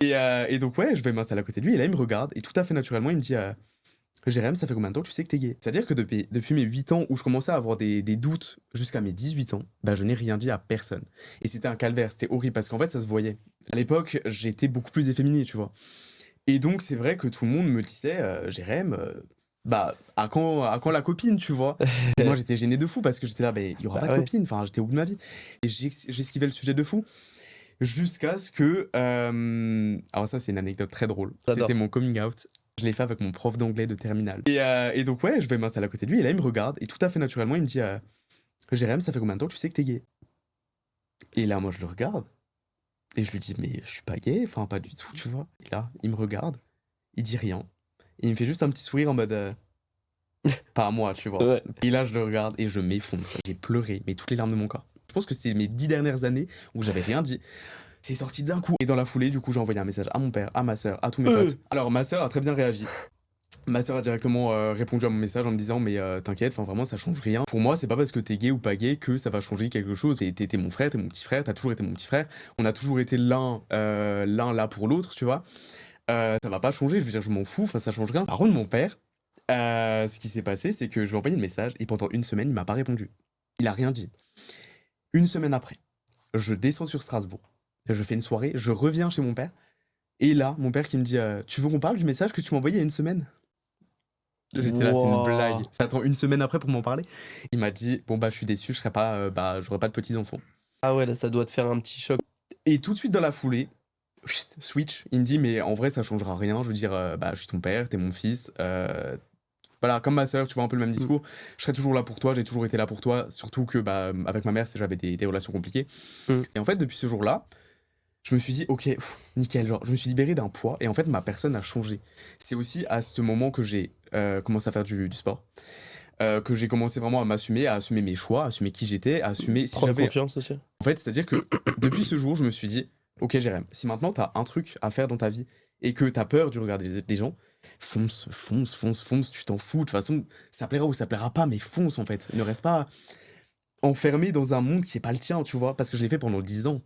Et donc, ouais, je vais m'installer à côté de lui, et là, il me regarde, et tout à fait naturellement, il me dit Jérém, ça fait combien de temps que tu sais que t'es gay? C'est-à-dire que depuis mes 8 ans, où je commençais à avoir des doutes jusqu'à mes 18 ans, bah, je n'ai rien dit à personne. Et c'était un calvaire, c'était horrible, parce qu'en fait, ça se voyait. À l'époque, j'étais beaucoup plus efféminé, tu vois. Et donc, c'est vrai que tout le monde me disait Jérém, bah, à quand la copine, tu vois? Et moi, j'étais gêné de fou, parce que j'étais là, il y aura Bah pas de ouais. copine, enfin, j'étais au bout de ma vie. Et j'esquivais le sujet de fou. Jusqu'à ce que. Alors, ça, c'est une anecdote très drôle. J'adore. C'était mon coming out. Je l'ai fait avec mon prof d'anglais de terminale. Et donc, ouais, je vais m'installer à côté de lui. Et là, il me regarde. Et tout à fait naturellement, il me dit Jérém, ça fait combien de temps que tu sais que t'es gay? Et là, moi, je le regarde. Et je lui dis mais je suis pas gay. Enfin, pas du tout, tu vois. Et là, il me regarde. Il dit rien. Et il me fait juste un petit sourire en mode. Pas à moi, tu vois. Ouais. Et là, je le regarde et je m'effondre. J'ai pleuré, mais toutes les larmes de mon corps. Je pense que c'est mes 10 dernières années où j'avais rien dit. C'est sorti d'un coup. Et dans la foulée, du coup, j'ai envoyé un message à mon père, à ma sœur, à tous mes potes. Alors, ma sœur a très bien réagi. Ma sœur a directement répondu à mon message en me disant mais t'inquiète, enfin vraiment ça change rien. Pour moi c'est pas parce que t'es gay ou pas gay que ça va changer quelque chose. T'es mon frère, t'es mon petit frère, t'as toujours été mon petit frère. On a toujours été l'un là pour l'autre, tu vois. Ça va pas changer, je veux dire je m'en fous, enfin ça change rien. Par contre mon père, ce qui s'est passé c'est que je lui ai envoyé le message et pendant une semaine il m'a pas répondu. Il a rien dit. Une semaine après, je descends sur Strasbourg, je fais une soirée, je reviens chez mon père et là mon père qui me dit tu veux qu'on parle du message que tu m'as envoyé il y a une semaine? J'étais là, c'est une blague. Wow. Ça attend une semaine après pour m'en parler. Il m'a dit, bon bah je suis déçu, je serai pas, j'aurai pas de petits enfants. Ah ouais, là, ça doit te faire un petit choc. Et tout de suite dans la foulée, switch, il me dit, mais en vrai ça changera rien. Je veux dire, bah je suis ton père, t'es mon fils. Voilà, comme ma sœur, tu vois un peu le même discours. Je serai toujours là pour toi, j'ai toujours été là pour toi. Surtout que bah avec ma mère, j'avais des relations compliquées. Mm. Et en fait, depuis ce jour-là, je me suis dit, ok, nickel, genre, je me suis libéré d'un poids et en fait, ma personne a changé. C'est aussi à ce moment que j'ai commencé à faire du sport, que j'ai commencé vraiment à assumer mes choix, à assumer qui j'étais, à assumer si Prendre j'avais. confiance aussi. En fait, c'est-à-dire que depuis ce jour, je me suis dit, ok, Jérém, si maintenant t'as un truc à faire dans ta vie et que t'as peur du regard des gens, fonce, fonce, fonce, fonce, tu t'en fous. De toute façon, ça plaira ou ça plaira pas, mais fonce en fait. Ne reste pas enfermé dans un monde qui est pas le tien, tu vois, parce que je l'ai fait pendant 10 ans.